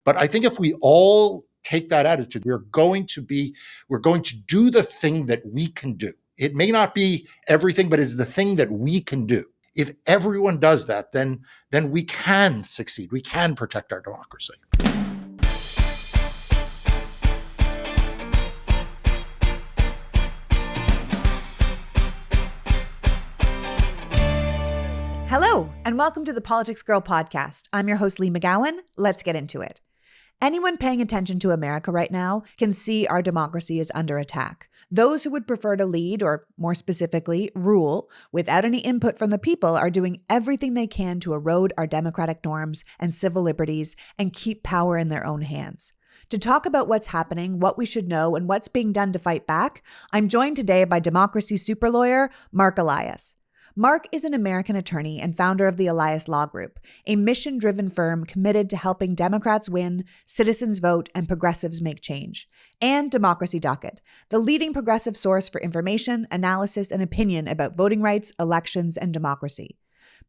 But I think if we all take that attitude, we're going to do the thing that we can do. It may not be everything, but it's the thing that we can do. If everyone does that, then we can succeed. We can protect our democracy. Hello, and welcome to the PoliticsGirl podcast. I'm your host, Lee McGowan. Let's get into it. Anyone paying attention to America right now can see our democracy is under attack. Those who would prefer to lead, or more specifically, rule, without any input from the people are doing everything they can to erode our democratic norms and civil liberties and keep power in their own hands. To talk about what's happening, what we should know, and what's being done to fight back, I'm joined today by democracy super lawyer Marc Elias. Marc is an American attorney and founder of the Elias Law Group, a mission-driven firm committed to helping Democrats win, citizens vote, and progressives make change. And Democracy Docket, the leading progressive source for information, analysis, and opinion about voting rights, elections, and democracy.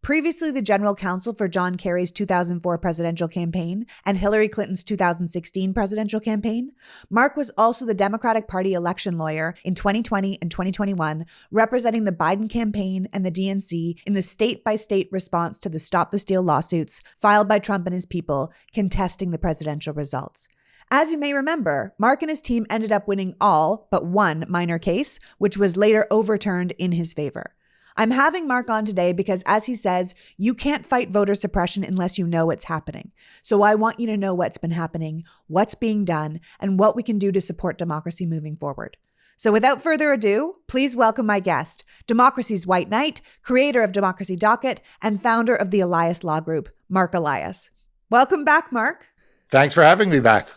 Previously the general counsel for John Kerry's 2004 presidential campaign and Hillary Clinton's 2016 presidential campaign, Marc was also the Democratic Party election lawyer in 2020 and 2021, representing the Biden campaign and the DNC in the state-by-state response to the Stop the Steal lawsuits filed by Trump and his people contesting the presidential results. As you may remember, Marc and his team ended up winning all but one minor case, which was later overturned in his favor. I'm having Marc on today because, as he says, you can't fight voter suppression unless you know what's happening. So I want you to know what's been happening, what's being done, and what we can do to support democracy moving forward. So without further ado, please welcome my guest, democracy's white knight, creator of Democracy Docket, and founder of the Elias Law Group, Marc Elias. Welcome back, Marc. Thanks for having me back.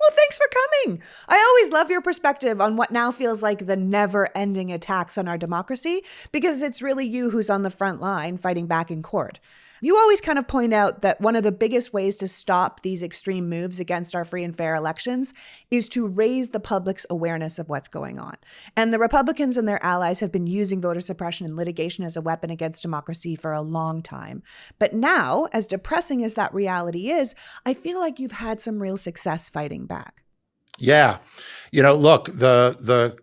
Well, thanks for coming. I always love your perspective on what now feels like the never-ending attacks on our democracy, because it's really you who's on the front line fighting back in court. You always kind of point out that one of the biggest ways to stop these extreme moves against our free and fair elections is to raise the public's awareness of what's going on. And the Republicans and their allies have been using voter suppression and litigation as a weapon against democracy for a long time. But now, as depressing as that reality is, I feel like you've had some real success fighting back. Yeah. Look, the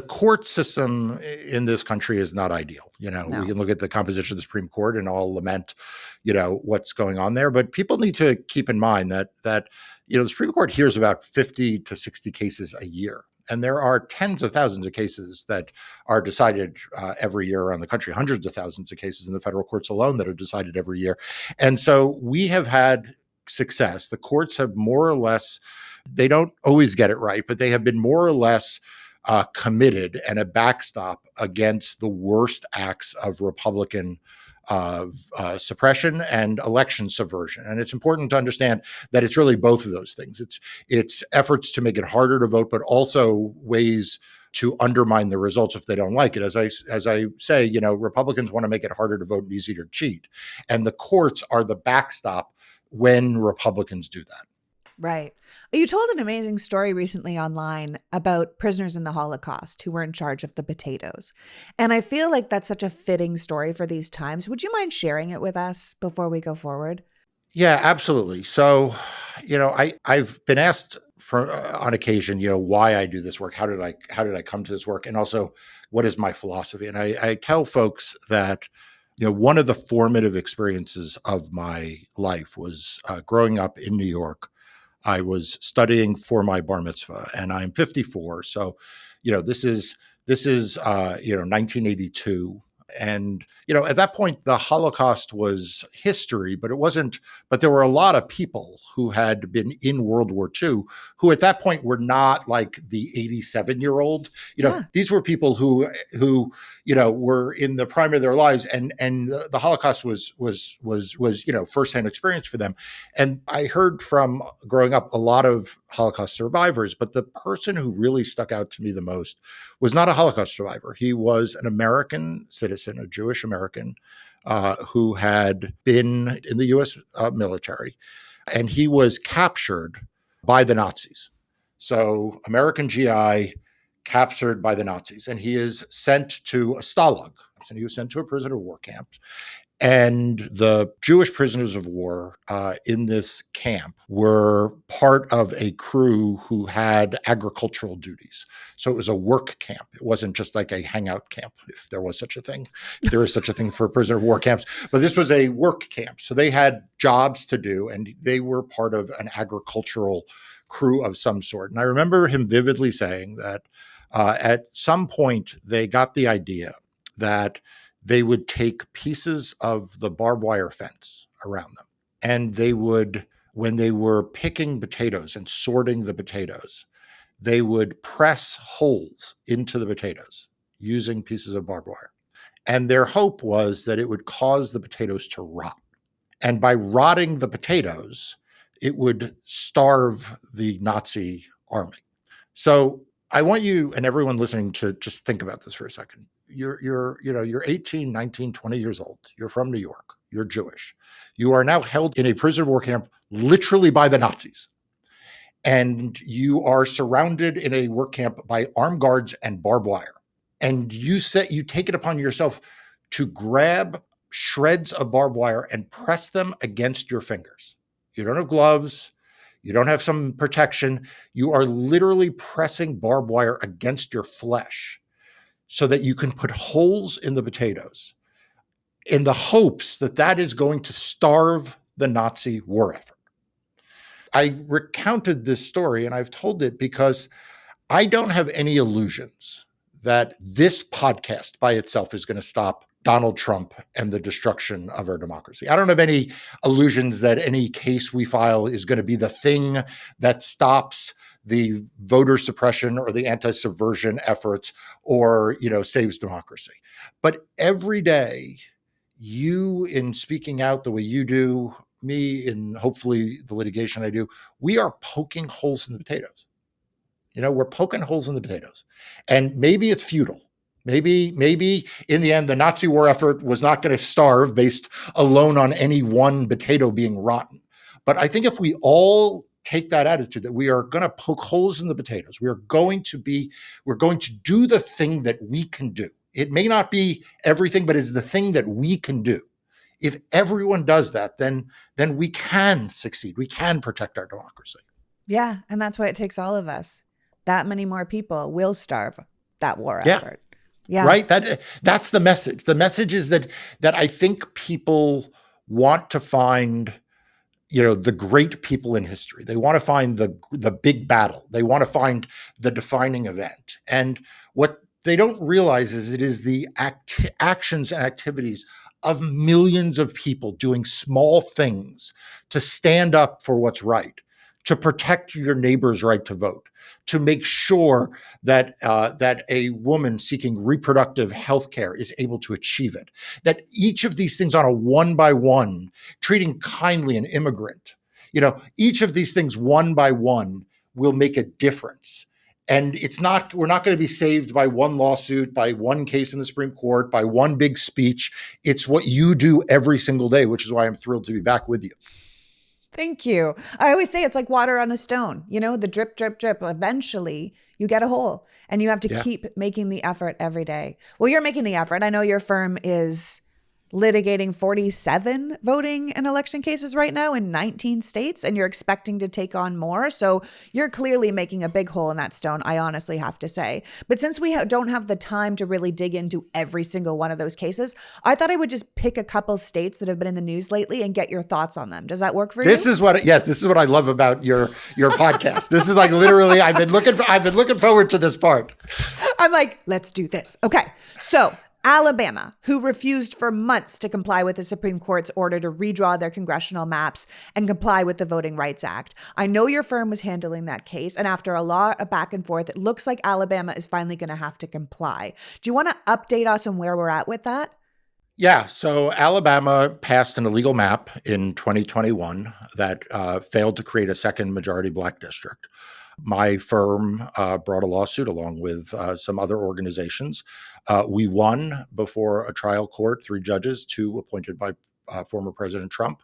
court system in this country is not ideal. No. We can look at the composition of the Supreme Court and all lament, what's going on there. But people need to keep in mind that the Supreme Court hears about 50 to 60 cases a year. And there are tens of thousands of cases that are decided every year around the country, hundreds of thousands of cases in the federal courts alone that are decided every year. And so we have had success. The courts have more or less, they don't always get it right, but they have been more or less committed and a backstop against the worst acts of Republican suppression and election subversion. And it's important to understand that it's really both of those things. It's efforts to make it harder to vote, but also ways to undermine the results if they don't like it. As I say, Republicans want to make it harder to vote and easier to cheat. And the courts are the backstop when Republicans do that. Right. You told an amazing story recently online about prisoners in the Holocaust who were in charge of the potatoes. And I feel like that's such a fitting story for these times. Would you mind sharing it with us before we go forward? Yeah, absolutely. So, I've been asked on occasion, why I do this work. How did I come to this work? And also, what is my philosophy? And I tell folks that one of the formative experiences of my life was growing up in New York. I was studying for my bar mitzvah, and I'm 54. So, this is 1982. And, at that point, the Holocaust was history, but there were a lot of people who had been in World War II who at that point were not like the 87-year-old. These were people who were in the prime of their lives, and the Holocaust was firsthand experience for them. And I heard from growing up a lot of Holocaust survivors, but the person who really stuck out to me the most was not a Holocaust survivor. He was an American citizen, a Jewish American, who had been in the U.S. Military, and he was captured by the Nazis. So American GI captured by the Nazis, and he is sent to a stalag. So he was sent to a prisoner of war camp. And the Jewish prisoners of war in this camp were part of a crew who had agricultural duties. So it was a work camp. It wasn't just like a hangout camp, if there was such a thing, if there is such a thing for prisoner of war camps. But this was a work camp. So they had jobs to do, and they were part of an agricultural crew of some sort. And I remember him vividly saying that at some point they got the idea that they would take pieces of the barbed wire fence around them, and they would, when they were picking potatoes and sorting the potatoes, they would press holes into the potatoes using pieces of barbed wire. And their hope was that it would cause the potatoes to rot. And by rotting the potatoes, it would starve the Nazi army. So I want you and everyone listening to just think about this for a second. You're 18, 19, 20 years old. You're from New York. You're Jewish. You are now held in a prisoner of war camp, literally by the Nazis. And you are surrounded in a work camp by armed guards and barbed wire. And you take it upon yourself to grab shreds of barbed wire and press them against your fingers. You don't have gloves. You don't have some protection. You are literally pressing barbed wire against your flesh so that you can put holes in the potatoes in the hopes that that is going to starve the Nazi war effort. I recounted this story, and I've told it because I don't have any illusions that this podcast by itself is going to stop Donald Trump and the destruction of our democracy. I don't have any illusions that any case we file is going to be the thing that stops the voter suppression or the anti-subversion efforts or, saves democracy. But every day, you, in speaking out the way you do, me in hopefully the litigation I do, we are poking holes in the potatoes. We're poking holes in the potatoes. And maybe it's futile. Maybe in the end, the Nazi war effort was not going to starve based alone on any one potato being rotten. But I think if we all take that attitude that we are going to poke holes in the potatoes, we're going to do the thing that we can do. It may not be everything, but it's the thing that we can do. If everyone does that, then we can succeed. We can protect our democracy. Yeah, and that's why it takes all of us. That many more people will starve that war effort. Yeah. Right. That's the message. The message is that I think people want to find, the great people in history. They want to find the big battle. They want to find the defining event. And what they don't realize is it is the actions and activities of millions of people doing small things to stand up for what's right, to protect your neighbor's right to vote, to make sure that a woman seeking reproductive health care is able to achieve it. That each of these things on a one by one, treating kindly an immigrant, each of these things one by one will make a difference. And we're not going to be saved by one lawsuit, by one case in the Supreme Court, by one big speech. It's what you do every single day, which is why I'm thrilled to be back with you. Thank you. I always say it's like water on a stone, the drip, drip, drip. Eventually you get a hole and you have to keep making the effort every day. Well, you're making the effort. I know your firm is litigating 47 voting and election cases right now in 19 states, and you're expecting to take on more. So you're clearly making a big hole in that stone, I honestly have to say. But since we don't have the time to really dig into every single one of those cases, I thought I would just pick a couple states that have been in the news lately and get your thoughts on them. Does that work for you? This is what I love about your podcast. This is like literally, I've been looking forward to this part. I'm like, let's do this. Okay. So Alabama, who refused for months to comply with the Supreme Court's order to redraw their congressional maps and comply with the Voting Rights Act. I know your firm was handling that case, and after a lot of back and forth, it looks like Alabama is finally going to have to comply. Do you want to update us on where we're at with that? Yeah, so Alabama passed an illegal map in 2021 that failed to create a second majority Black district. My firm brought a lawsuit along with some other organizations. We won before a trial court, 3 judges, 2 appointed by former President Trump.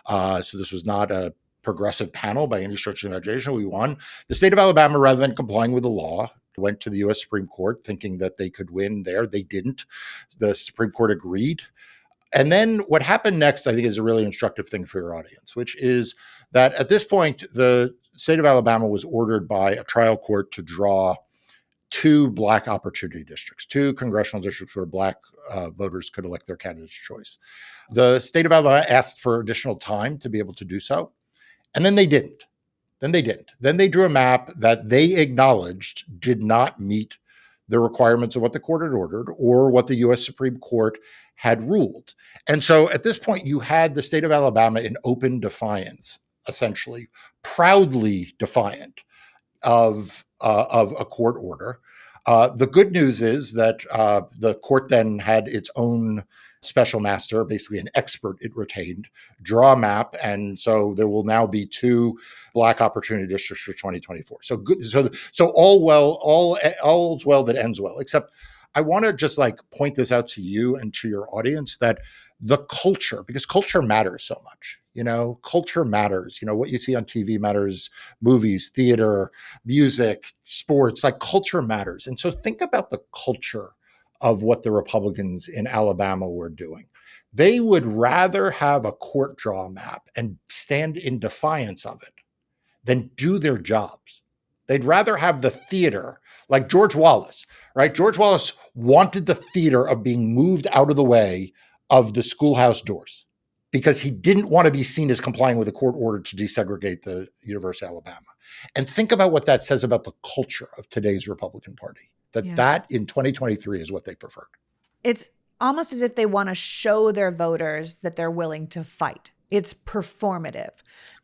So this was not a progressive panel by any stretch of the imagination. We won. The state of Alabama, rather than complying with the law, went to the U.S. Supreme Court thinking that they could win there. They didn't. The Supreme Court agreed. And then what happened next, I think, is a really instructive thing for your audience, which is that at this point, the state of Alabama was ordered by a trial court to draw 2 Black opportunity districts, 2 congressional districts where Black voters could elect their candidate's choice. The state of Alabama asked for additional time to be able to do so, and then they didn't. Then they drew a map that they acknowledged did not meet the requirements of what the court had ordered or what the U.S. Supreme Court had ruled. And so at this point, you had the state of Alabama in open defiance, essentially, proudly defiant of a court order. The good news is that the court then had its own special master, basically an expert it retained, draw a map, and so there will now be 2 Black opportunity districts for 2024. So good. So all's well that ends well. Except, I want to just point this out to you and to your audience that the culture, because culture matters so much. Culture matters. What you see on TV matters, movies, theater, music, sports, culture matters. And so think about the culture of what the Republicans in Alabama were doing. They would rather have a court draw a map and stand in defiance of it than do their jobs. They'd rather have the theater, like George Wallace, right? George Wallace wanted the theater of being moved out of the way of the schoolhouse doors because he didn't want to be seen as complying with a court order to desegregate the University of Alabama. And think about what that says about the culture of today's Republican Party, that in 2023 is what they preferred. It's almost as if they want to show their voters that they're willing to fight. It's performative.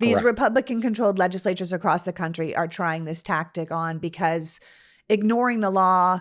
These Republican-controlled legislatures across the country are trying this tactic on because ignoring the law,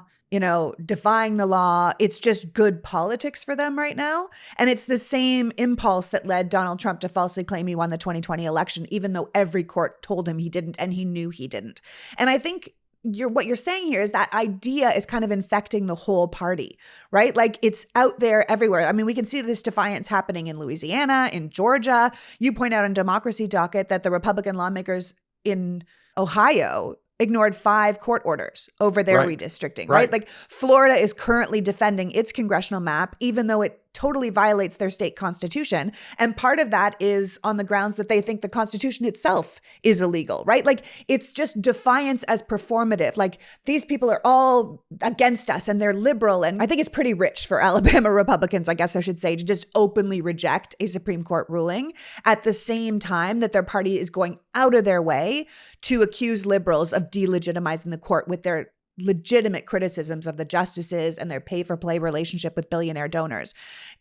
defying the law, it's just good politics for them right now. And it's the same impulse that led Donald Trump to falsely claim he won the 2020 election, even though every court told him he didn't and he knew he didn't. And I think what you're saying here is that idea is kind of infecting the whole party, right? It's out there everywhere. I mean, we can see this defiance happening in Louisiana, in Georgia. You point out in Democracy Docket that the Republican lawmakers in Ohio ignored 5 court orders over their redistricting, right? Florida is currently defending its congressional map, even though it totally violates their state constitution. And part of that is on the grounds that they think the Constitution itself is illegal, right? It's just defiance as performative. These people are all against us and they're liberal. And I think it's pretty rich for Alabama Republicans, I guess I should say, to just openly reject a Supreme Court ruling at the same time that their party is going out of their way to accuse liberals of delegitimizing the court with their legitimate criticisms of the justices and their pay-for-play relationship with billionaire donors.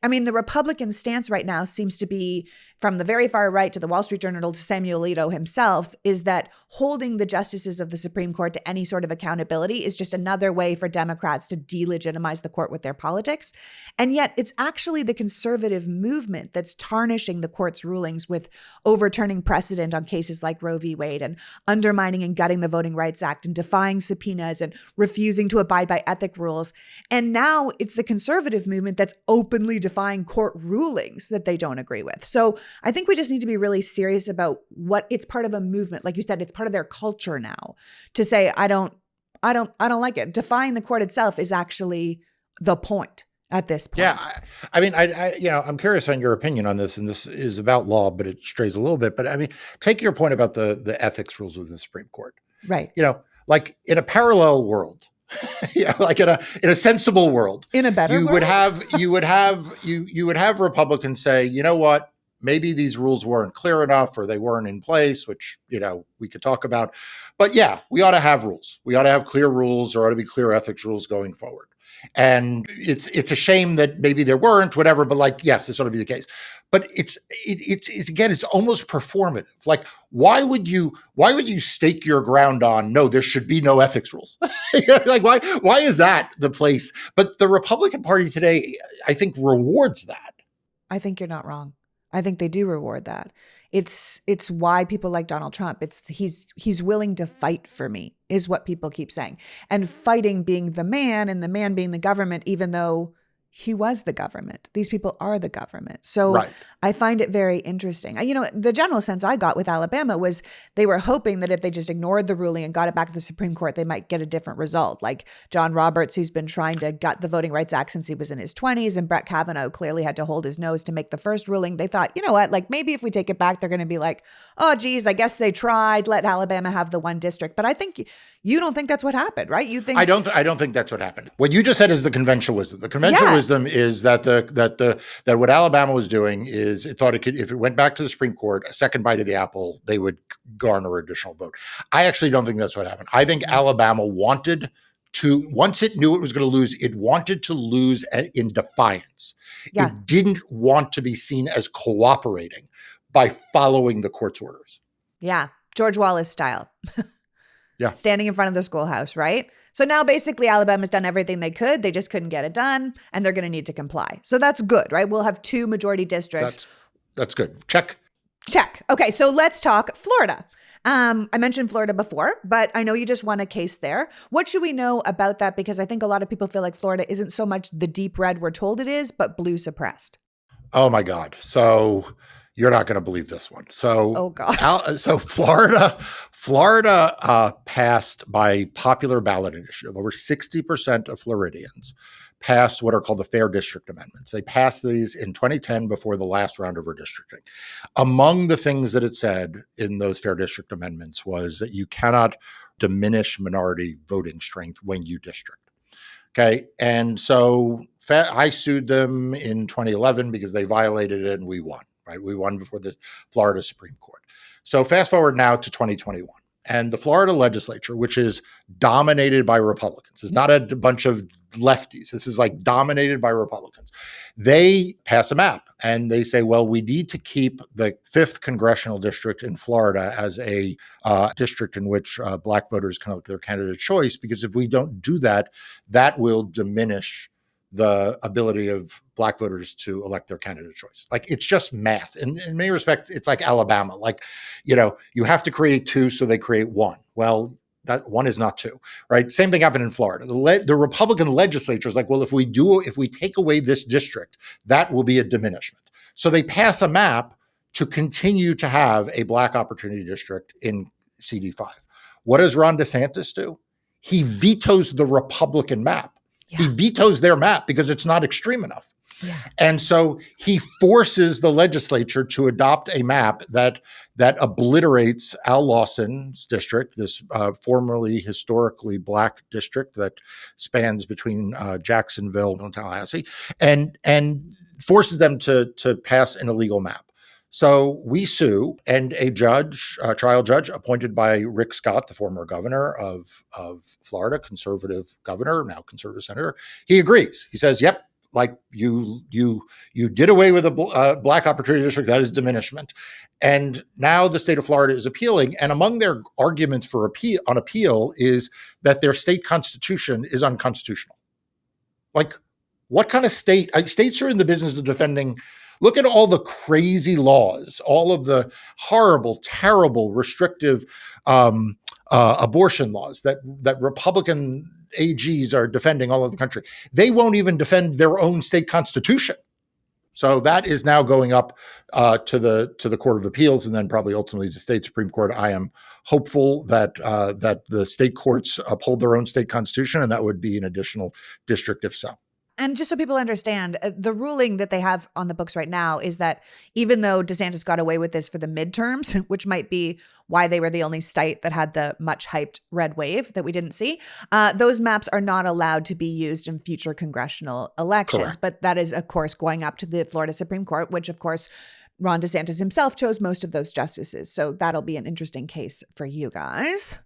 I mean, the Republican stance right now seems to be, from the very far right to the Wall Street Journal to Samuel Alito himself, is that holding the justices of the Supreme Court to any sort of accountability is just another way for Democrats to delegitimize the court with their politics. And yet it's actually the conservative movement that's tarnishing the court's rulings with overturning precedent on cases like Roe v. Wade and undermining and gutting the Voting Rights Act and defying subpoenas and refusing to abide by ethic rules. And now it's the conservative movement that's openly defying court rulings that they don't agree with. So I think we just need to be really serious about what it's part of a movement. Like you said, it's part of their culture now to say, I don't like it. Defying the court itself is actually the point at this point. Yeah. I mean, I'm curious on your opinion on this, and this is about law, but it strays a little bit. But I mean, take your point about the ethics rules within the Supreme Court. Right. In a parallel world, in a sensible world, in a better world, you would have Republicans say, you know what, maybe these rules weren't clear enough or they weren't in place, which, we could talk about. But yeah, we ought to have rules. We ought to have clear rules. There ought to be clear ethics rules going forward. And it's a shame that maybe there weren't, whatever, but yes, this ought to be the case. But it's again, it's almost performative. Why would you stake your ground on, no, there should be no ethics rules? Why is that the place? But the Republican Party today, I think, rewards that. I think you're not wrong. I think they do reward that. It's why people like Donald Trump. He's willing to fight for me, is what people keep saying. And fighting being the man and the man being the government, even though he was the government. These people are the government. So Right. I find it very interesting. The general sense I got with Alabama was they were hoping that if they just ignored the ruling and got it back to the Supreme Court, they might get a different result. Like John Roberts, who's been trying to gut the Voting Rights Act since he was in his 20s, and Brett Kavanaugh clearly had to hold his nose to make the first ruling. They thought, you know what, like maybe if we take it back, they're going to be like, oh, geez, I guess they tried, let Alabama have the one district. But I think you don't think that's what happened, right? You think I don't think that's what happened. What you just said is the conventional wisdom. The conventional wisdom is that that what Alabama was doing is it thought it could, if it went back to the Supreme Court, a second bite of the apple, they would garner additional vote. I actually don't think that's what happened. I think Alabama wanted to, once it knew it was going to lose, it wanted to lose in defiance. Yeah. It didn't want to be seen as cooperating by following the court's orders. Yeah. George Wallace style. Yeah. Standing in front of the schoolhouse, right? So now basically Alabama's done everything they could. They just couldn't get it done, and they're going to need to comply. So that's good, right? We'll have 2 majority districts. That's good. Check. Okay, so let's talk Florida. I mentioned Florida before, but I know you just won a case there. What should we know about that? Because I think a lot of people feel like Florida isn't so much the deep red we're told it is, but blue suppressed. Oh my God. So you're not going to believe this one. So, oh God. So Florida passed by popular ballot initiative. Over 60% of Floridians passed what are called the Fair District Amendments. They passed these in 2010 before the last round of redistricting. Among the things that it said in those Fair District Amendments was that you cannot diminish minority voting strength when you district. Okay. And so I sued them in 2011 because they violated it and we won. Right, we won before the Florida Supreme Court. So fast forward now to 2021. And the Florida legislature, which is dominated by Republicans, is not a bunch of lefties. This is like dominated by Republicans. They pass a map and they say, well, we need to keep the 5th congressional district in Florida as a district in which Black voters can elect their candidate of choice, because if we don't do that, that will diminish the ability of Black voters to elect their candidate of choice. Like, it's just math. In many respects, it's like Alabama. Like, you have to create 2, so they create 1. Well, that 1 is not 2, right? Same thing happened in Florida. The Republican legislature is like, well, if we take away this district, that will be a diminishment. So they pass a map to continue to have a Black opportunity district in CD5. What does Ron DeSantis do? He vetoes the Republican map. Yeah. He vetoes their map because it's not extreme enough. Yeah. And so he forces the legislature to adopt a map that obliterates Al Lawson's district, this formerly historically Black district that spans between Jacksonville and Tallahassee, and forces them to pass an illegal map. So we sue, and a trial judge appointed by Rick Scott, the former governor of Florida, conservative governor, now conservative senator, he agrees. He says, yep, like you did away with a Black opportunity district, that is diminishment. And now the state of Florida is appealing. And among their arguments for appeal is that their state constitution is unconstitutional. Like, what kind of state? States are in the business of defending. Look at all the crazy laws, all of the horrible, terrible, restrictive abortion laws that Republican AGs are defending all over the country. They won't even defend their own state constitution. So that is now going up to the Court of Appeals, and then probably ultimately the state Supreme Court. I am hopeful that the state courts uphold their own state constitution, and that would be an additional district if so. And just so people understand, the ruling that they have on the books right now is that even though DeSantis got away with this for the midterms, which might be why they were the only state that had the much hyped red wave that we didn't see, those maps are not allowed to be used in future congressional elections. Correct. But that is, of course, going up to the Florida Supreme Court, which, of course, Ron DeSantis himself chose most of those justices. So that'll be an interesting case for you guys.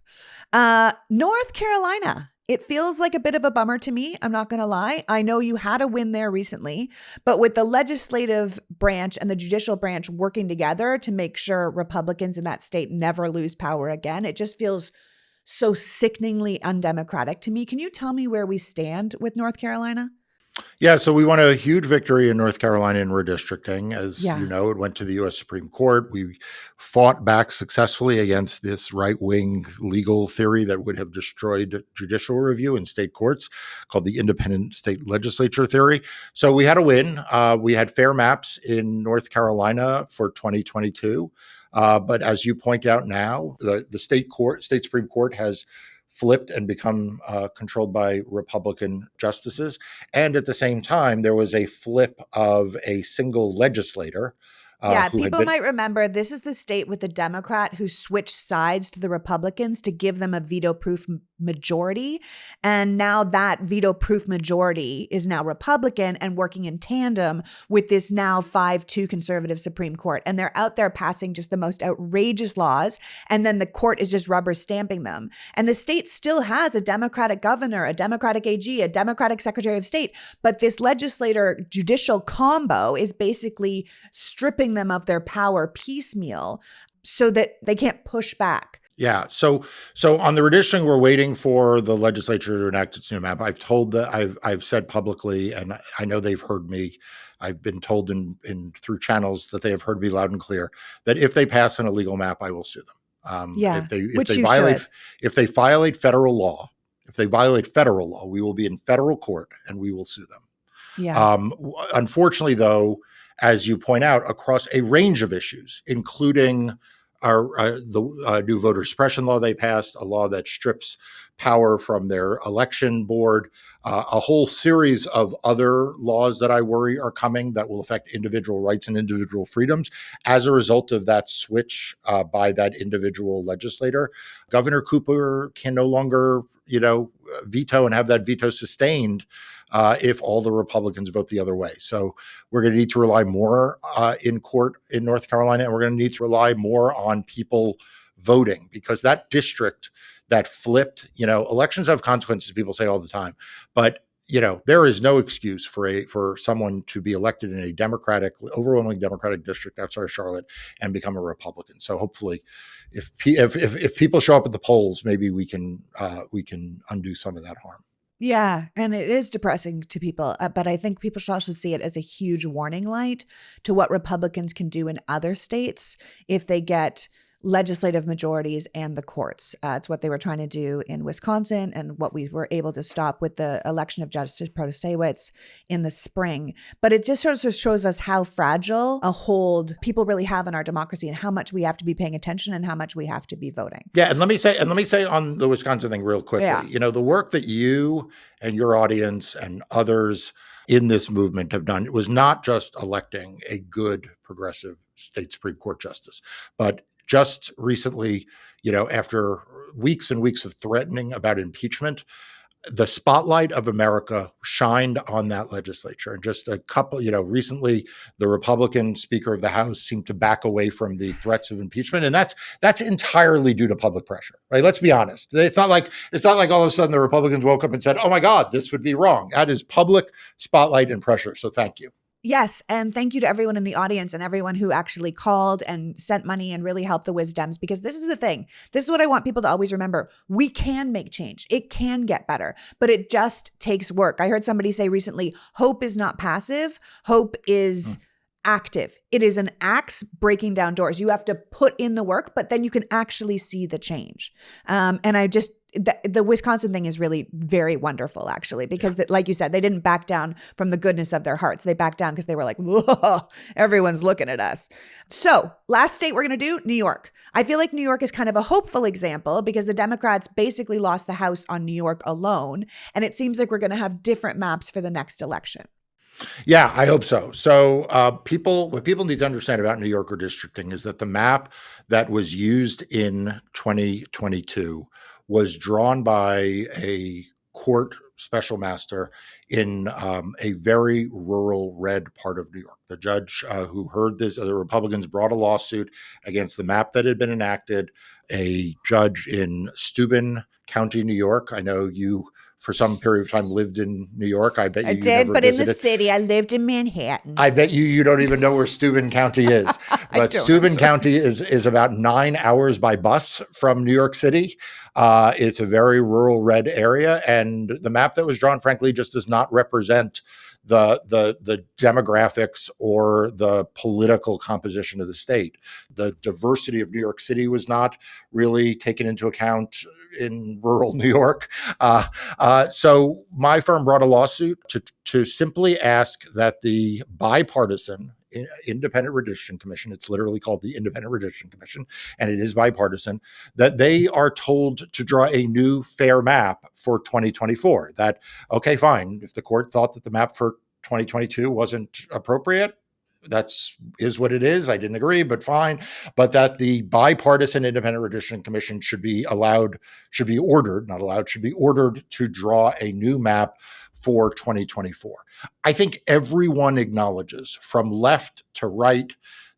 North Carolina. It feels like a bit of a bummer to me. I'm not going to lie. I know you had a win there recently, but with the legislative branch and the judicial branch working together to make sure Republicans in that state never lose power again, it just feels so sickeningly undemocratic to me. Can you tell me where we stand with North Carolina? Yeah, so we won a huge victory in North Carolina in redistricting. As you Yeah. know, it went to the U.S. Supreme Court. We fought back successfully against this right-wing legal theory that would have destroyed judicial review in state courts, called the independent state legislature theory. So we had a win. We had fair maps in North Carolina for 2022. But as you point out now, the state Supreme Court has flipped and become controlled by Republican justices. And at the same time, there was a flip of a single legislator Yeah, who had people been. might remember this is the state with the Democrat who switched sides to the Republicans to give them a veto-proof majority. And now that veto-proof majority is now Republican and working in tandem with this now 5-2 conservative Supreme Court. And they're out there passing just the most outrageous laws. And then the court is just rubber stamping them. And the state still has a Democratic governor, a Democratic AG, a Democratic Secretary of State. But this legislator judicial combo is basically stripping them of their power piecemeal so that they can't push back. Yeah. So on the redistricting, we're waiting for the legislature to enact its new map. I've said publicly, and I know they've heard me. I've been told in through channels that they have heard me loud and clear that if they pass an illegal map, I will sue them. Yeah, If they violate federal law, we will be in federal court and we will sue them. Yeah. Unfortunately, though, as you point out, across a range of issues, including the new voter suppression law they passed, a law that strips power from their election board, a whole series of other laws that I worry are coming that will affect individual rights and individual freedoms as a result of that switch by that individual legislator. Governor Cooper can no longer, veto and have that veto sustained if all the Republicans vote the other way. So we're going to need to rely more in court in North Carolina, and we're going to need to rely more on people voting, because that district that flipped, elections have consequences, people say all the time, but there is no excuse for someone to be elected in a overwhelmingly Democratic district outside of Charlotte and become a Republican. So hopefully, if people show up at the polls, maybe we can undo some of that harm. Yeah, and it is depressing to people, but I think people should also see it as a huge warning light to what Republicans can do in other states if they get legislative majorities and the courts. It's what they were trying to do in Wisconsin and what we were able to stop with the election of Justice Protasewicz in the spring. But it just sort of shows us how fragile a hold people really have in our democracy and how much we have to be paying attention and how much we have to be voting. Yeah, and let me say on the Wisconsin thing real quickly. Yeah. The work that you and your audience and others in this movement have done, it was not just electing a good progressive state Supreme Court justice, but just recently, after weeks and weeks of threatening about impeachment, the spotlight of America shined on that legislature. And just a couple, recently, the Republican Speaker of the House seemed to back away from the threats of impeachment. And that's entirely due to public pressure, right? Let's be honest. It's not like all of a sudden the Republicans woke up and said, oh my God, this would be wrong. That is public spotlight and pressure. So thank you. Yes. And thank you to everyone in the audience and everyone who actually called and sent money and really helped the Wisdems, because this is the thing. This is what I want people to always remember. We can make change. It can get better, but it just takes work. I heard somebody say recently, hope is not passive. Hope is active. It is an axe breaking down doors. You have to put in the work, but then you can actually see the change. The Wisconsin thing is really very wonderful, actually, because like you said, they didn't back down from the goodness of their hearts. They backed down because they were like, whoa, everyone's looking at us. So last state we're going to do, New York. I feel like New York is kind of a hopeful example because the Democrats basically lost the House on New York alone. And it seems like we're going to have different maps for the next election. Yeah, I hope so. So what people need to understand about New York redistricting is that the map that was used in 2022 was drawn by a court special master in a very rural red part of New York. The judge who heard this, the Republicans brought a lawsuit against the map that had been enacted a judge in Steuben County, New York. I know you, for some period of time, lived in New York. I bet you did, never but visited. In the city. I lived in Manhattan. I bet you don't even know where Steuben County is. But Steuben County is about 9 hours by bus from New York City. It's a very rural red area, and the map that was drawn, frankly, just does not represent the demographics or the political composition of the state. The diversity of New York City was not really taken into account in rural New York. So my firm brought a lawsuit to simply ask that the bipartisan Independent Redistricting Commission, it's literally called the Independent Redistricting Commission, and it is bipartisan, that they are told to draw a new fair map for 2024. That, okay, fine, if the court thought that the map for 2022 wasn't appropriate, is what it is. I didn't agree, but fine. But that the bipartisan Independent Redistricting Commission should be ordered to draw a new map for 2024. I think everyone acknowledges, from left to right,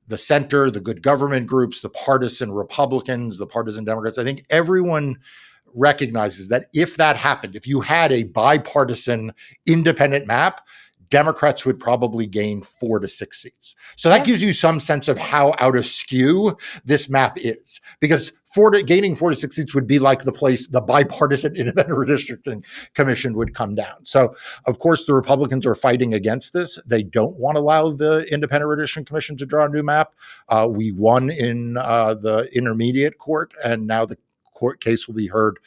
the center, the good government groups, the partisan Republicans, the partisan Democrats, I think everyone recognizes that if that happened, if you had a bipartisan independent map, Democrats would probably gain 4 to 6 seats. So that gives you some sense of how out of skew this map is, because gaining 4 to 6 seats would be like the place the bipartisan Independent Redistricting Commission would come down. So, of course, the Republicans are fighting against this. They don't want to allow the Independent Redistricting Commission to draw a new map. We won in the intermediate court, and now the court case will be heard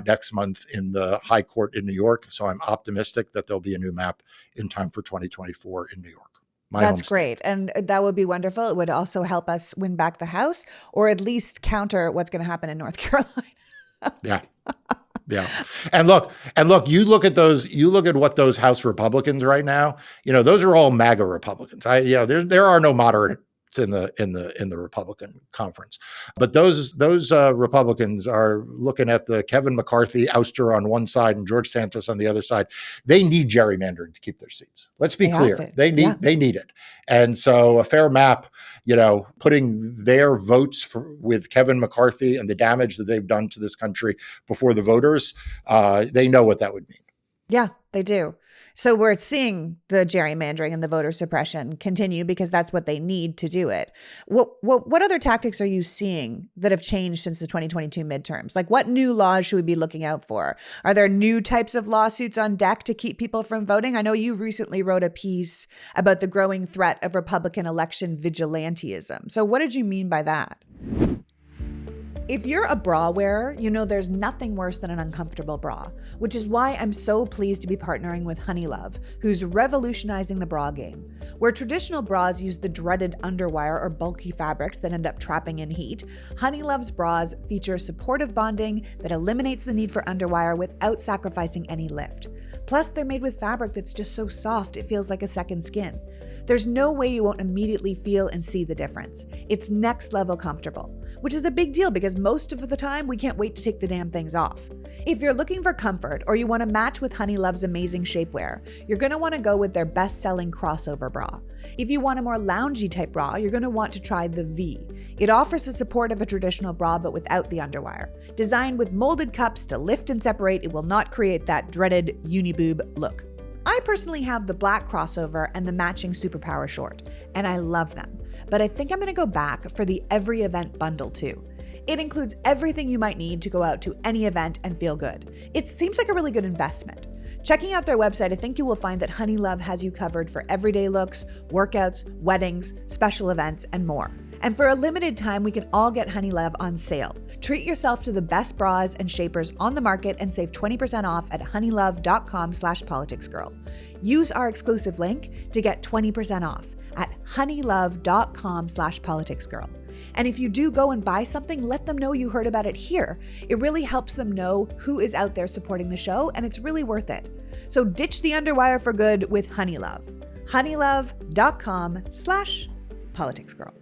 next month in the High Court in New York. So I'm optimistic that there'll be a new map in time for 2024 in New York. That's great. And that would be wonderful. It would also help us win back the House, or at least counter what's going to happen in North Carolina. Yeah. Yeah. And look, you look at what those House Republicans right now, those are all MAGA Republicans. There are no moderates in the Republican conference, but those Republicans are looking at the Kevin McCarthy ouster on one side and George Santos on the other side. They need gerrymandering to keep their seats. Let's be clear. They need it. And so a fair map, putting their votes with Kevin McCarthy and the damage that they've done to this country before the voters, they know what that would mean. Yeah, they do. So we're seeing the gerrymandering and the voter suppression continue because that's what they need to do it. What other tactics are you seeing that have changed since the 2022 midterms? Like, what new laws should we be looking out for? Are there new types of lawsuits on deck to keep people from voting? I know you recently wrote a piece about the growing threat of Republican election vigilanteism. So what did you mean by that? If you're a bra wearer, there's nothing worse than an uncomfortable bra, which is why I'm so pleased to be partnering with Honeylove, who's revolutionizing the bra game. Where traditional bras use the dreaded underwire or bulky fabrics that end up trapping in heat, Honeylove's bras feature supportive bonding that eliminates the need for underwire without sacrificing any lift. Plus, they're made with fabric that's just so soft it feels like a second skin. There's no way you won't immediately feel and see the difference. It's next level comfortable, which is a big deal because most of the time we can't wait to take the damn things off. If you're looking for comfort or you want to match with Honeylove's amazing shapewear, you're going to want to go with their best-selling crossover bra. If you want a more loungy type bra, you're going to want to try the V. It offers the support of a traditional bra but without the underwire. Designed with molded cups to lift and separate, it will not create that dreaded uniboob look. I personally have the black crossover and the matching Superpower short, and I love them. But I think I'm going to go back for the every event bundle too. It includes everything you might need to go out to any event and feel good. It seems like a really good investment. Checking out their website, I think you will find that Honeylove has you covered for everyday looks, workouts, weddings, special events, and more. And for a limited time, we can all get Honeylove on sale. Treat yourself to the best bras and shapers on the market and save 20% off at honeylove.com/politicsgirl. Use our exclusive link to get 20% off at honeylove.com/politicsgirl. And if you do go and buy something, let them know you heard about it here. It really helps them know who is out there supporting the show, and it's really worth it. So ditch the underwire for good with Honeylove. honeylove.com/politicsgirl.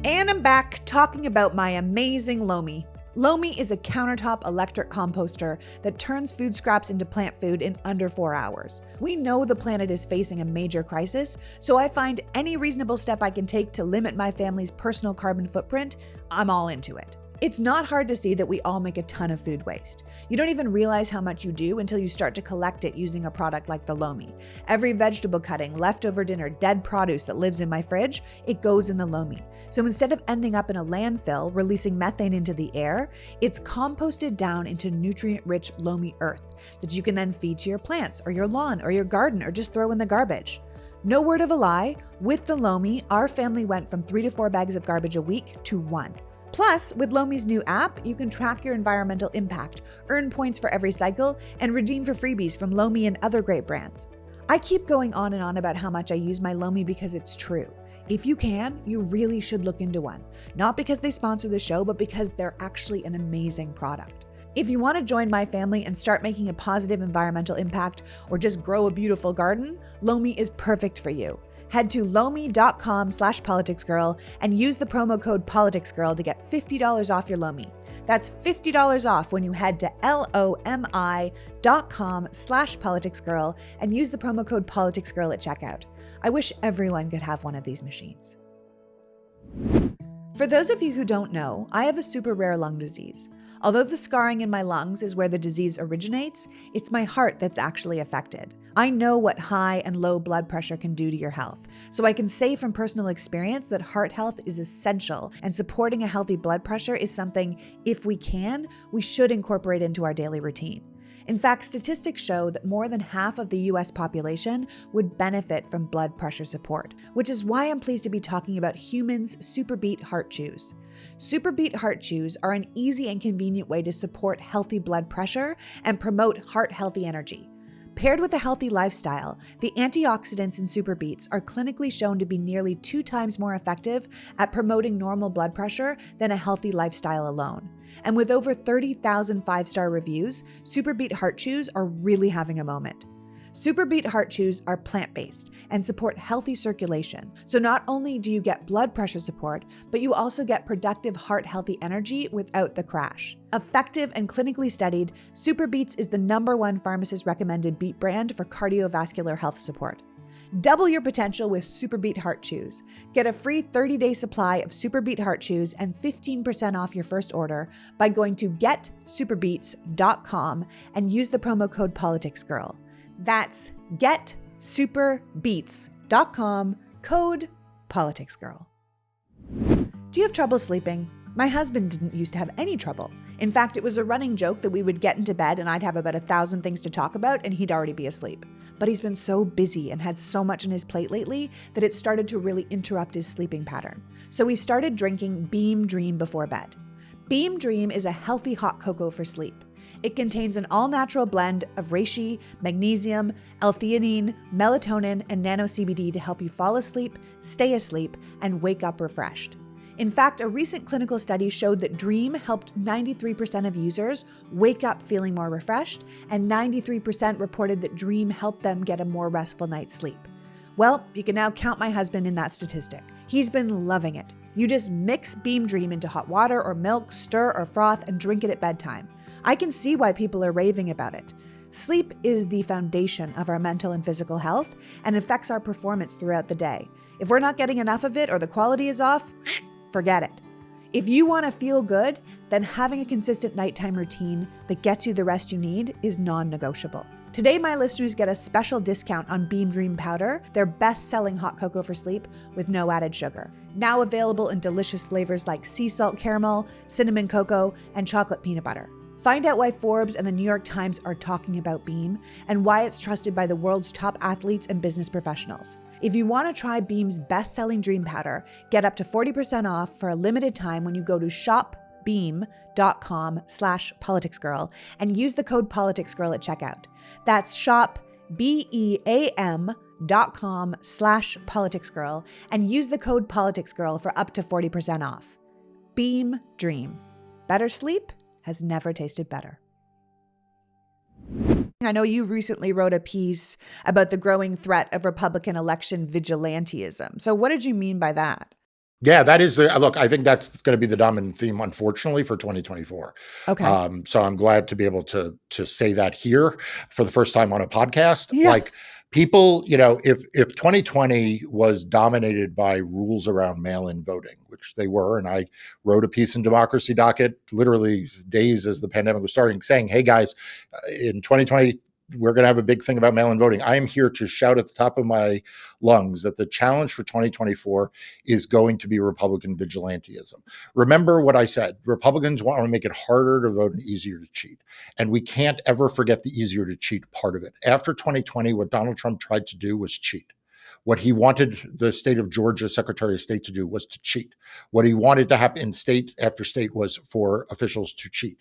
And I'm back talking about my amazing Lomi. Lomi is a countertop electric composter that turns food scraps into plant food in under 4 hours. We know the planet is facing a major crisis, so I find any reasonable step I can take to limit my family's personal carbon footprint, I'm all into it. It's not hard to see that we all make a ton of food waste. You don't even realize how much you do until you start to collect it using a product like the Lomi. Every vegetable cutting, leftover dinner, dead produce that lives in my fridge, it goes in the Lomi. So instead of ending up in a landfill, releasing methane into the air, it's composted down into nutrient-rich Lomi earth that you can then feed to your plants or your lawn or your garden or just throw in the garbage. No word of a lie, with the Lomi, our family went from 3 to 4 bags of garbage a week to 1. Plus, with Lomi's new app, you can track your environmental impact, earn points for every cycle, and redeem for freebies from Lomi and other great brands. I keep going on and on about how much I use my Lomi because it's true. If you can, you really should look into one. Not because they sponsor the show, but because they're actually an amazing product. If you want to join my family and start making a positive environmental impact or just grow a beautiful garden, Lomi is perfect for you. Head to lomi.com/politicsgirl and use the promo code politicsgirl to get $50 off your Lomi. That's $50 off when you head to lomi.com/politicsgirl and use the promo code politicsgirl at checkout. I wish everyone could have one of these machines. For those of you who don't know, I have a super rare lung disease. Although the scarring in my lungs is where the disease originates, it's my heart that's actually affected. I know what high and low blood pressure can do to your health, so I can say from personal experience that heart health is essential, and supporting a healthy blood pressure is something, if we can, we should incorporate into our daily routine. In fact, statistics show that more than half of the US population would benefit from blood pressure support, which is why I'm pleased to be talking about Human's SuperBeat Heart Chews. SuperBeat Heart Chews are an easy and convenient way to support healthy blood pressure and promote heart-healthy energy. Paired with a healthy lifestyle, the antioxidants in SuperBeats are clinically shown to be nearly 2 times more effective at promoting normal blood pressure than a healthy lifestyle alone. And with over 30,000 5-star reviews, SuperBeat Heart Chews are really having a moment. SuperBeat Heart Chews are plant-based and support healthy circulation. So not only do you get blood pressure support, but you also get productive heart-healthy energy without the crash. Effective and clinically studied, SuperBeats is the #1 pharmacist-recommended beet brand for cardiovascular health support. Double your potential with SuperBeat Heart Chews. Get a free 30-day supply of SuperBeat Heart Chews and 15% off your first order by going to getsuperbeats.com and use the promo code politicsgirl. That's getsuperbeats.com, code politicsgirl. Do you have trouble sleeping? My husband didn't used to have any trouble. In fact, it was a running joke that we would get into bed and I'd have about 1,000 things to talk about and he'd already be asleep. But he's been so busy and had so much on his plate lately that it started to really interrupt his sleeping pattern. So he started drinking Beam Dream before bed. Beam Dream is a healthy hot cocoa for sleep. It contains an all-natural blend of reishi, magnesium, L-theanine, melatonin, and nano-CBD to help you fall asleep, stay asleep, and wake up refreshed. In fact, a recent clinical study showed that Dream helped 93% of users wake up feeling more refreshed, and 93% reported that Dream helped them get a more restful night's sleep. Well, you can now count my husband in that statistic. He's been loving it. You just mix Beam Dream into hot water or milk, stir or froth, and drink it at bedtime. I can see why people are raving about it. Sleep is the foundation of our mental and physical health and affects our performance throughout the day. If we're not getting enough of it or the quality is off, forget it. If you want to feel good, then having a consistent nighttime routine that gets you the rest you need is non-negotiable. Today, my listeners get a special discount on Beam Dream Powder, their best-selling hot cocoa for sleep with no added sugar. Now available in delicious flavors like sea salt caramel, cinnamon cocoa, and chocolate peanut butter. Find out why Forbes and the New York Times are talking about Beam and why it's trusted by the world's top athletes and business professionals. If you want to try Beam's best-selling Dream Powder, get up to 40% off for a limited time when you go to shopbeam.com/politicsgirl and use the code politicsgirl at checkout. That's shopbeam.com/politicsgirl and use the code politicsgirl for up to 40% off. Beam Dream. Better sleep has never tasted better. I know you recently wrote a piece about the growing threat of Republican election vigilanteism. So what did you mean by that? Yeah, that is look, I think that's going to be the dominant theme, unfortunately, for 2024. Okay. So I'm glad to be able to say that here for the first time on a podcast. Yeah. Like, People, if 2020 was dominated by rules around mail-in voting, which they were, and I wrote a piece in Democracy Docket literally days as the pandemic was starting, saying, hey guys, in 2020, we're going to have a big thing about mail-in voting. I am here to shout at the top of my lungs that the challenge for 2024 is going to be Republican vigilanteism. Remember what I said. Republicans want to make it harder to vote and easier to cheat. And we can't ever forget the easier to cheat part of it. After 2020, what Donald Trump tried to do was cheat. What he wanted the state of Georgia Secretary of State to do was to cheat. What he wanted to happen in state after state was for officials to cheat.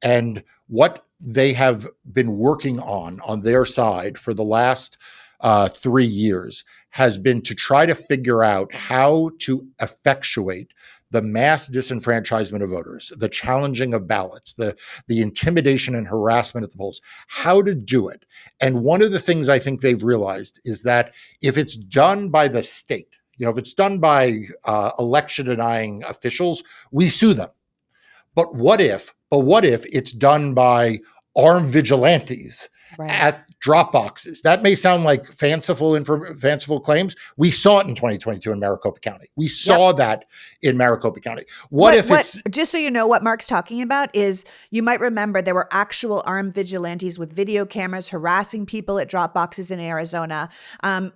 And what they have been working on their side for the last 3 years has been to try to figure out how to effectuate the mass disenfranchisement of voters, the challenging of ballots, the intimidation and harassment at the polls, how to do it. And one of the things I think they've realized is that if it's done by the state, if it's done by election denying officials, we sue them. But what if it's done by armed vigilantes at drop boxes? That may sound like fanciful claims. We saw it in 2022 in Maricopa County. We saw that in Maricopa County. Just so you know, what Mark's talking about is, you might remember there were actual armed vigilantes with video cameras harassing people at drop boxes in Arizona.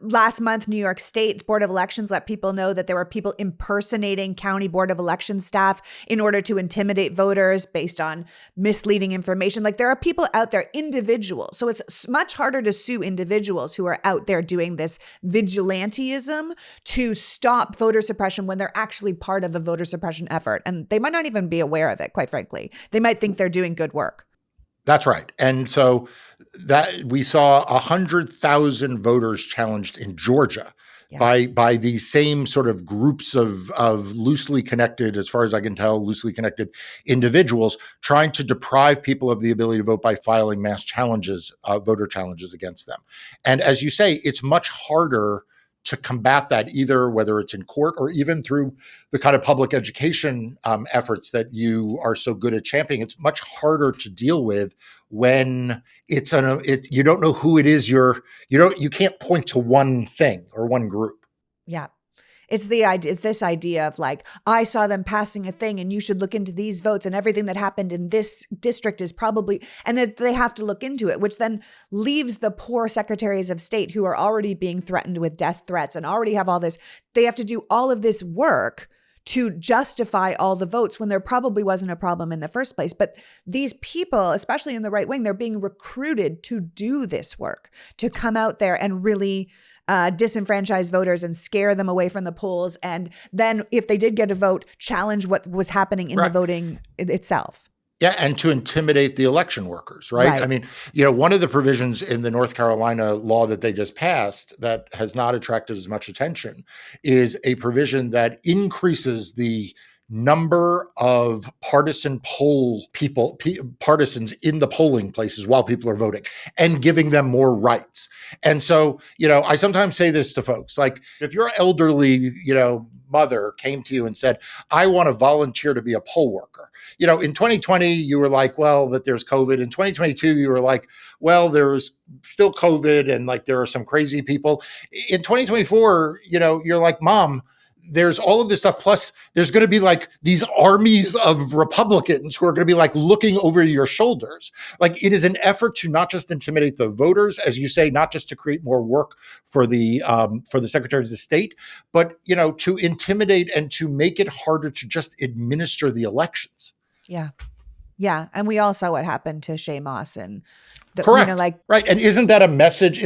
Last month, New York State Board of Elections let people know that there were people impersonating County Board of Elections staff in order to intimidate voters based on misleading information. Like, there are people out there, individuals. So it's much harder to sue individuals who are out there doing this vigilanteism to stop voter suppression when they're actually part of a voter suppression effort. And they might not even be aware of it, quite frankly. They might think they're doing good work. That's right. And so that we saw 100,000 voters challenged in Georgia by these same sort of groups of loosely connected, as far as I can tell, loosely connected individuals trying to deprive people of the ability to vote by filing mass challenges, voter challenges against them. And as you say, it's much harder to combat that, either whether it's in court or even through the kind of public education efforts that you are so good at championing. It's much harder to deal with when you don't know who it is. You can't point to one thing or one group. Yeah. It's this idea of like, I saw them passing a thing and you should look into these votes, and everything that happened in this district is probably, and that they have to look into it, which then leaves the poor secretaries of state who are already being threatened with death threats and already have all this. They have to do all of this work to justify all the votes when there probably wasn't a problem in the first place. But these people, especially in the right wing, they're being recruited to do this work, to come out there and really disenfranchise voters and scare them away from the polls. And then if they did get a vote, challenge what was happening in the voting itself. Yeah, and to intimidate the election workers, right? I mean, one of the provisions in the North Carolina law that they just passed that has not attracted as much attention is a provision that increases the number of partisans in the polling places while people are voting and giving them more rights. And so, I sometimes say this to folks, like, if your elderly, mother came to you and said, I want to volunteer to be a poll worker. In 2020, you were like, well, but there's COVID. In 2022, you were like, well, there's still COVID and like there are some crazy people. In 2024, you're like, Mom, there's all of this stuff. Plus, there's going to be like these armies of Republicans who are going to be like looking over your shoulders. Like, it is an effort to not just intimidate the voters, as you say, not just to create more work for the secretaries of state, but to intimidate and to make it harder to just administer the elections. Yeah. Yeah. And we all saw what happened to Shea Moss and correct. Right. And isn't that a message?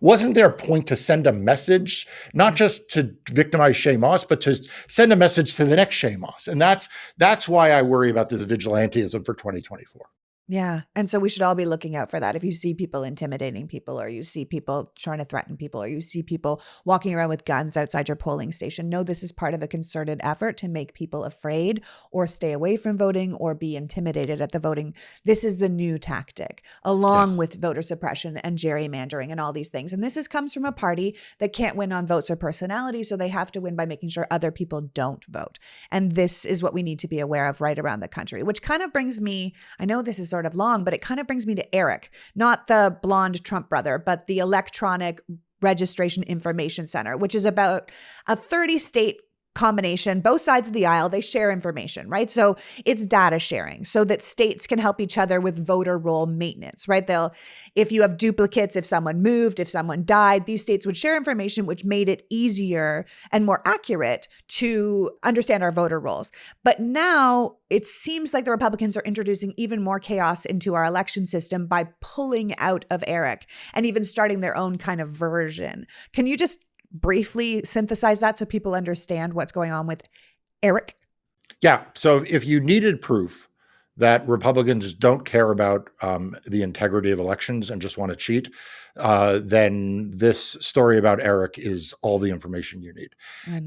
Wasn't there a point to send a message, not just to victimize Shea Moss, but to send a message to the next Shea Moss? And that's why I worry about this vigilanteism for 2024. Yeah. And so we should all be looking out for that. If you see people intimidating people, or you see people trying to threaten people, or you see people walking around with guns outside your polling station, know this is part of a concerted effort to make people afraid or stay away from voting or be intimidated at the voting. This is the new tactic, along with voter suppression and gerrymandering and all these things. And this comes from a party that can't win on votes or personality, so they have to win by making sure other people don't vote. And this is what we need to be aware of right around the country, which kind of brings me, I know this is sort sort of long, but it kind of brings me to Eric, not the blonde Trump brother, but the Electronic Registration Information Center, which is about a 30-state combination, both sides of the aisle, they share information, right? So it's data sharing so that states can help each other with voter roll maintenance, right? If you have duplicates, if someone moved, if someone died, these states would share information, which made it easier and more accurate to understand our voter rolls. But now it seems like the Republicans are introducing even more chaos into our election system by pulling out of ERIC and even starting their own kind of version. Can you just briefly synthesize that so people understand what's going on with Eric? Yeah. So if you needed proof that Republicans don't care about the integrity of elections and just want to cheat, then this story about Eric is all the information you need.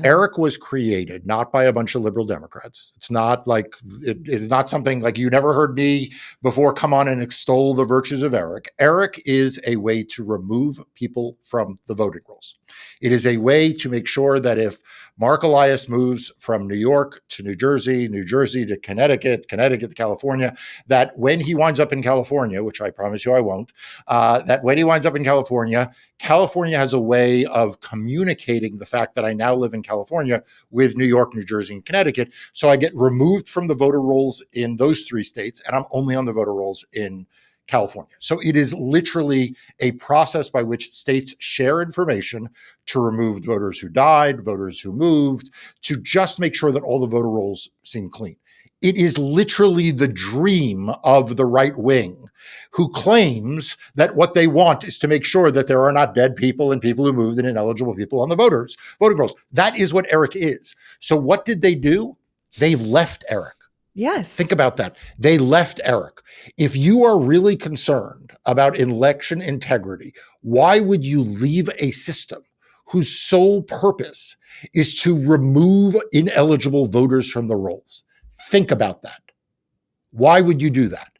Eric was created not by a bunch of liberal Democrats. It's not like it's not something like you never heard me before come on and extol the virtues of Eric. Eric is a way to remove people from the voting rolls. It is a way to make sure that if Marc Elias moves from New York to New Jersey to Connecticut to California, that when he winds up in California, which I promise you I won't, that when he winds up in California, California has a way of communicating the fact that I now live in California with New York, New Jersey, and Connecticut. So I get removed from the voter rolls in those three states, and I'm only on the voter rolls in California. So it is literally a process by which states share information to remove voters who died, voters who moved, to just make sure that all the voter rolls seem clean. It is literally the dream of the right wing, who claims that what they want is to make sure that there are not dead people and people who moved and ineligible people on the voting rolls. That is what Eric is. So what did they do? They've left Eric. Yes. Think about that. They left Eric. If you are really concerned about election integrity, why would you leave a system whose sole purpose is to remove ineligible voters from the rolls? Think about that. Why would you do that?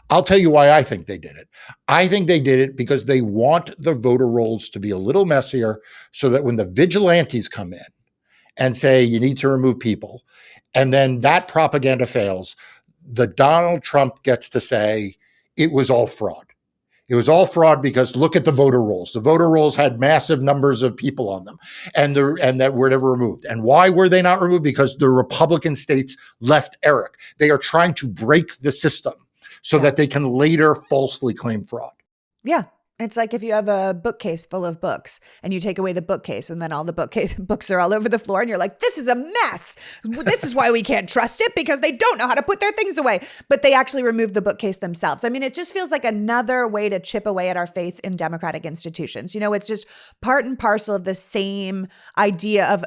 I'll tell you why I think they did it. I think they did it because they want the voter rolls to be a little messier so that when the vigilantes come in and say you need to remove people, and then that propaganda fails, the Donald Trump gets to say it was all fraud. It was all fraud because look at the voter rolls. The voter rolls had massive numbers of people on them and that were never removed. And why were they not removed? Because the Republican states left Eric. They are trying to break the system so that they can later falsely claim fraud. Yeah. It's like if you have a bookcase full of books and you take away the bookcase and then all the books are all over the floor and you're like, this is a mess. This is why we can't trust it, because they don't know how to put their things away. But they actually removed the bookcase themselves. I mean, it just feels like another way to chip away at our faith in democratic institutions. You know, it's just part and parcel of the same idea of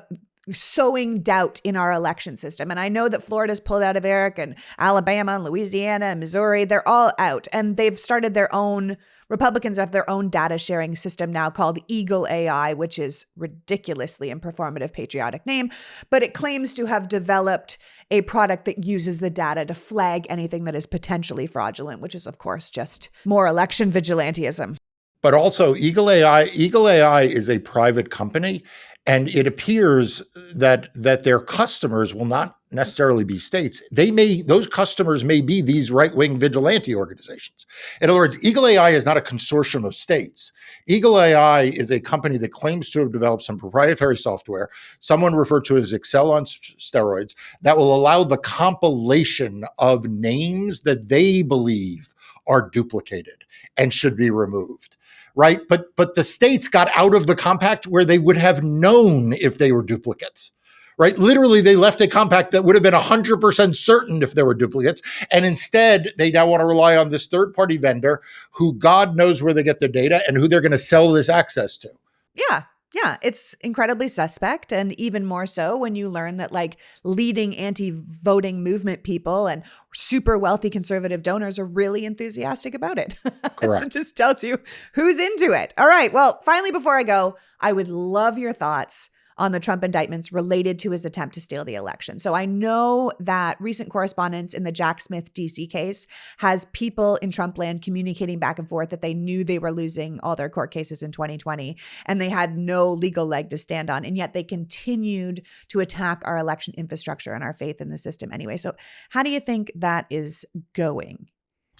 sowing doubt in our election system. And I know that Florida's pulled out of Eric, and Alabama and Louisiana and Missouri, they're all out. And they've started their own, Republicans have their own data sharing system now called Eagle AI, which is ridiculously and performative patriotic name, but it claims to have developed a product that uses the data to flag anything that is potentially fraudulent, which is of course just more election vigilanteism. But also Eagle AI is a private company, and it appears that their customers will not necessarily be states. Those customers may be these right-wing vigilante organizations. In other words, Eagle AI is not a consortium of states. Eagle AI is a company that claims to have developed some proprietary software, someone referred to as Excel on steroids, that will allow the compilation of names that they believe are duplicated and should be removed. Right. But the states got out of the compact where they would have known if they were duplicates. Right. Literally, they left a compact that would have been 100% certain if there were duplicates. And instead, they now want to rely on this third party vendor who God knows where they get their data and who they're going to sell this access to. Yeah. Yeah, it's incredibly suspect. And even more so when you learn that like leading anti-voting movement people and super wealthy conservative donors are really enthusiastic about it. Correct. So it just tells you who's into it. All right. Well, finally, before I go, I would love your thoughts on the Trump indictments related to his attempt to steal the election. So I know that recent correspondence in the Jack Smith DC case has people in Trump land communicating back and forth that they knew they were losing all their court cases in 2020 and they had no legal leg to stand on. And yet they continued to attack our election infrastructure and our faith in the system anyway. So how do you think that is going?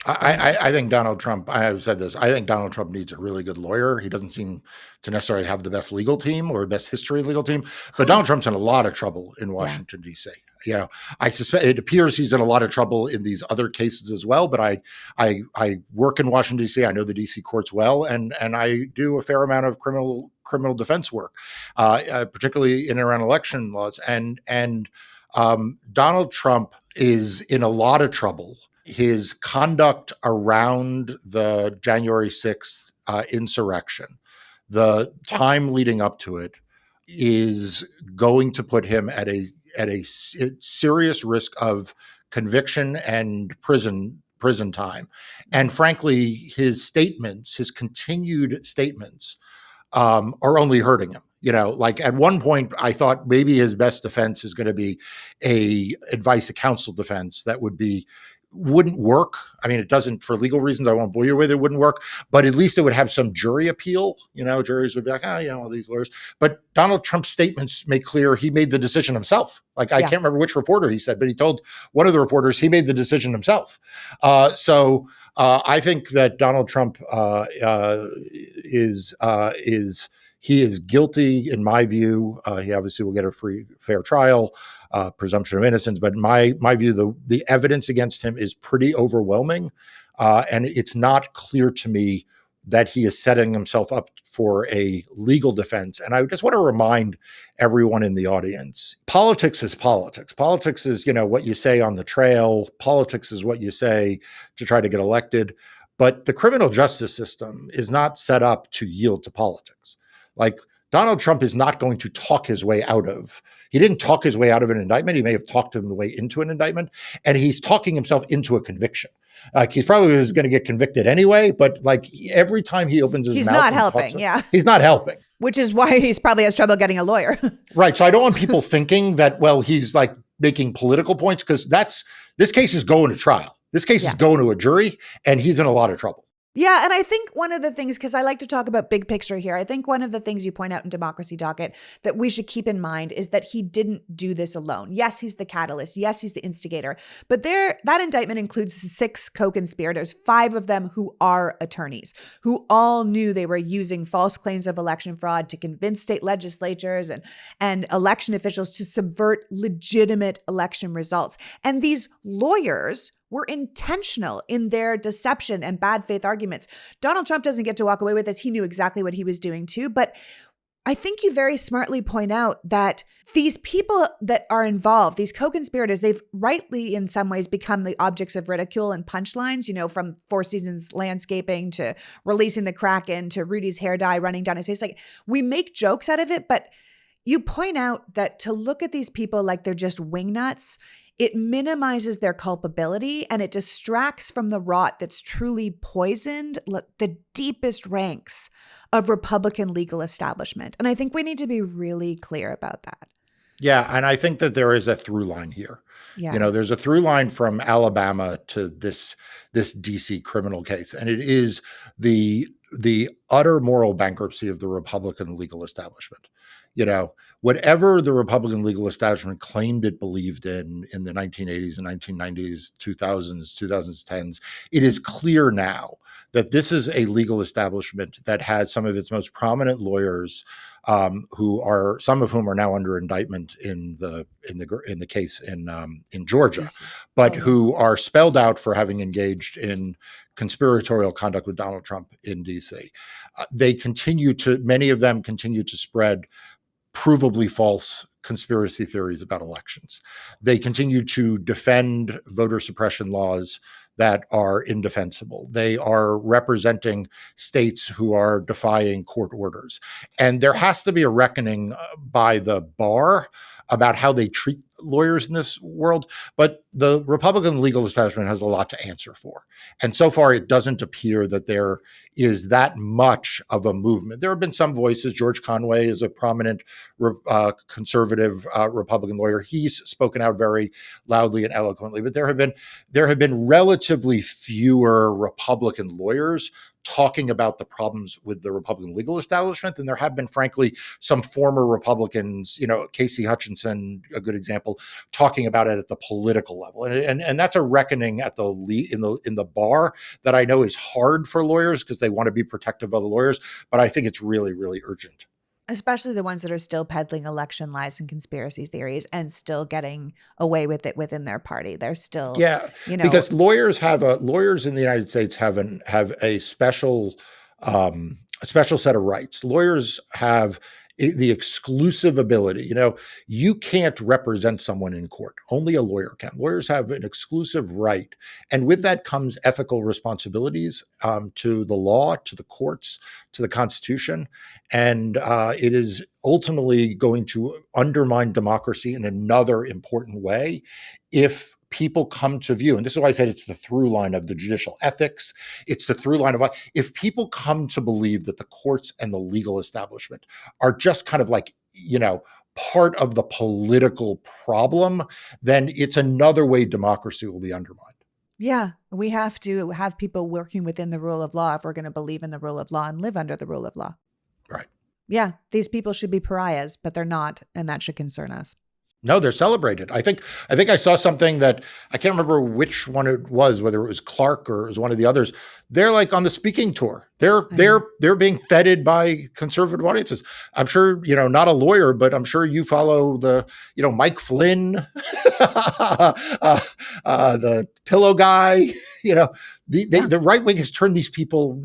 I think Donald Trump, I have said this, I think Donald Trump needs a really good lawyer. He doesn't seem to necessarily have the best legal team or best history legal team, but Donald Trump's in a lot of trouble in Washington, D.C. I suspect it appears he's in a lot of trouble in these other cases as well, but I work in Washington, D.C. I know the D.C. courts well, and I do a fair amount of criminal defense work, particularly in and around election laws. And Donald Trump is in a lot of trouble. His conduct around the January 6th insurrection, the time leading up to it, is going to put him at a serious risk of conviction and prison time. And frankly, his continued statements, are only hurting him. Like at one point, I thought maybe his best defense is going to be a advice of counsel defense that wouldn't work. I mean, it doesn't, for legal reasons, I won't bore you with it, wouldn't work, but at least it would have some jury appeal. Juries would be like, all these lawyers. But Donald Trump's statements make clear he made the decision himself. Like, I can't remember which reporter he said, but he told one of the reporters he made the decision himself. So I think that Donald Trump is guilty, in my view. He obviously will get a fair trial, presumption of innocence. But in my view, the evidence against him is pretty overwhelming. And it's not clear to me that he is setting himself up for a legal defense. And I just want to remind everyone in the audience, politics is politics. Politics is, what you say on the trail. Politics is what you say to try to get elected. But the criminal justice system is not set up to yield to politics. Like, Donald Trump is not going to talk his way out of. He didn't talk his way out of an indictment. He may have talked his way into an indictment, and he's talking himself into a conviction. He probably was going to get convicted anyway, but like every time he opens his mouth, he's not helping. He's not helping. Which is why he's probably has trouble getting a lawyer. Right. So I don't want people thinking that, he's like making political points, because this case is going to trial. This case is going to a jury, and he's in a lot of trouble. Yeah. And I think one of the things, because I like to talk about big picture here, I think one of the things you point out in Democracy Docket that we should keep in mind is that he didn't do this alone. Yes, he's the catalyst. Yes, he's the instigator. But that indictment includes 6 co-conspirators, 5 of them who are attorneys, who all knew they were using false claims of election fraud to convince state legislatures and election officials to subvert legitimate election results. And these lawyers were intentional in their deception and bad faith arguments. Donald Trump doesn't get to walk away with this. He knew exactly what he was doing too. But I think you very smartly point out that these people that are involved, these co-conspirators, they've rightly in some ways become the objects of ridicule and punchlines, from Four Seasons landscaping to releasing the Kraken to Rudy's hair dye running down his face. Like, we make jokes out of it, but you point out that to look at these people like they're just wingnuts, it minimizes their culpability and it distracts from the rot that's truly poisoned the deepest ranks of Republican legal establishment. And I think we need to be really clear about that. Yeah. And I think that there is a through line here. Yeah. There's a through line from Alabama to this DC criminal case. And it is the utter moral bankruptcy of the Republican legal establishment. Whatever the Republican legal establishment claimed it believed in the 1980s and 1990s, 2000s, 2010s, it is clear now that this is a legal establishment that has some of its most prominent lawyers, some of whom are now under indictment in the case in Georgia, but who are spelled out for having engaged in conspiratorial conduct with Donald Trump in DC. Many of them continue to spread provably false conspiracy theories about elections. They continue to defend voter suppression laws that are indefensible. They are representing states who are defying court orders. And there has to be a reckoning by the bar about how they treat lawyers in this world. But the Republican legal establishment has a lot to answer for. And so far, it doesn't appear that there is that much of a movement. There have been some voices. George Conway is a prominent conservative Republican lawyer. He's spoken out very loudly and eloquently. But there have been relatively fewer Republican lawyers talking about the problems with the Republican legal establishment than there have been, frankly, some former Republicans, Casey Hutchinson, a good example, talking about it at the political level. And that's a reckoning at in the bar that I know is hard for lawyers because they want to be protective of the lawyers, but I think it's really, really urgent. Especially the ones that are still peddling election lies and conspiracy theories and still getting away with it within their party. They're still, because lawyers in the United States have a special set of rights. Lawyers have the exclusive ability. You can't represent someone in court. Only a lawyer can. Lawyers have an exclusive right. And with that comes ethical responsibilities to the law, to the courts, to the Constitution. And it is ultimately going to undermine democracy in another important way if people come to view, and this is why I said it's the through line of the judicial ethics. It's the through line of if people come to believe that the courts and the legal establishment are just kind of like, part of the political problem, then it's another way democracy will be undermined. Yeah, we have to have people working within the rule of law if we're going to believe in the rule of law and live under the rule of law. Right. Yeah, these people should be pariahs, but they're not, and that should concern us. No, they're celebrated. I think I saw something that I can't remember which one it was, whether it was Clark or it was one of the others. They're like on the speaking tour. They're being feted by conservative audiences. I'm sure, not a lawyer, but I'm sure you follow the, Mike Flynn, the pillow guy, the right wing has turned these people,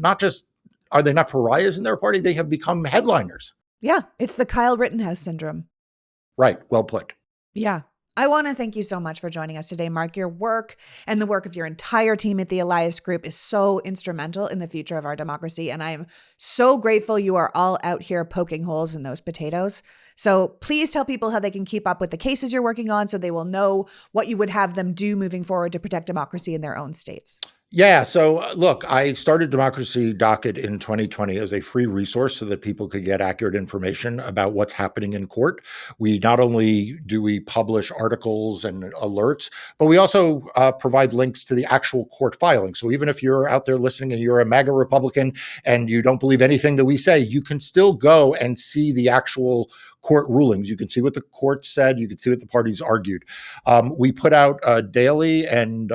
are they not pariahs in their party? They have become headliners. Yeah. It's the Kyle Rittenhouse syndrome. Right. Well put. Yeah. I want to thank you so much for joining us today, Marc. Your work and the work of your entire team at the Elias Group is so instrumental in the future of our democracy. And I am so grateful you are all out here poking holes in those potatoes. So please tell people how they can keep up with the cases you're working on so they will know what you would have them do moving forward to protect democracy in their own states. Yeah. So look, I started Democracy Docket in 2020 as a free resource so that people could get accurate information about what's happening in court. We not only do we publish articles and alerts, but we also provide links to the actual court filing. So even if you're out there listening and you're a MAGA Republican and you don't believe anything that we say, you can still go and see the actual court rulings. You can see what the court said. You can see what the parties argued. We put out a daily and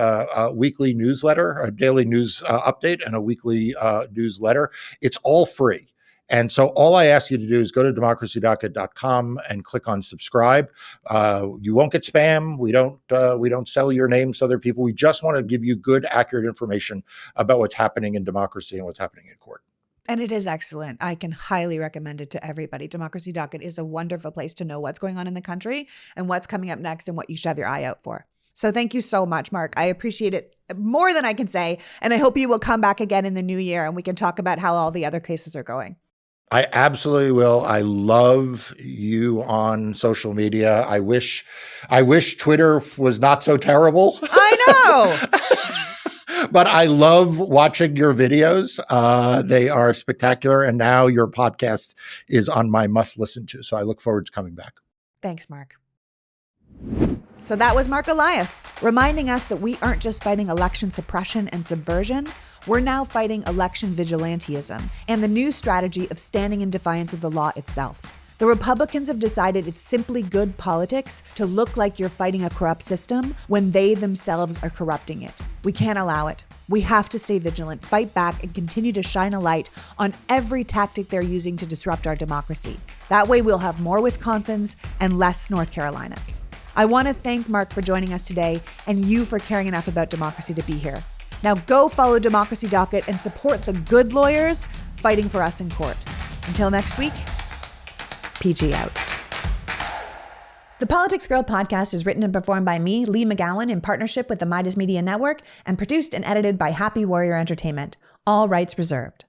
weekly newsletter, a daily news update and a weekly newsletter. It's all free. And so all I ask you to do is go to democracydocket.com and click on subscribe. You won't get spam. We don't sell your names to other people. We just want to give you good, accurate information about what's happening in democracy and what's happening in court. And it is excellent. I can highly recommend it to everybody. Democracy Docket is a wonderful place to know what's going on in the country and what's coming up next and what you should have your eye out for. So thank you so much, Marc. I appreciate it more than I can say. And I hope you will come back again in the new year and we can talk about how all the other cases are going. I absolutely will. I love you on social media. I wish Twitter was not so terrible. I know. But I love watching your videos. They are spectacular. And now your podcast is on my must listen to. So I look forward to coming back. Thanks, Marc. So that was Marc Elias reminding us that we aren't just fighting election suppression and subversion. We're now fighting election vigilanteism and the new strategy of standing in defiance of the law itself. The Republicans have decided it's simply good politics to look like you're fighting a corrupt system when they themselves are corrupting it. We can't allow it. We have to stay vigilant, fight back, and continue to shine a light on every tactic they're using to disrupt our democracy. That way we'll have more Wisconsins and less North Carolinas. I want to thank Marc for joining us today and you for caring enough about democracy to be here. Now go follow Democracy Docket and support the good lawyers fighting for us in court. Until next week, PG out. The Politics Girl podcast is written and performed by me, Lee McGowan, in partnership with the Meidas Media Network and produced and edited by Happy Warrior Entertainment. All rights reserved.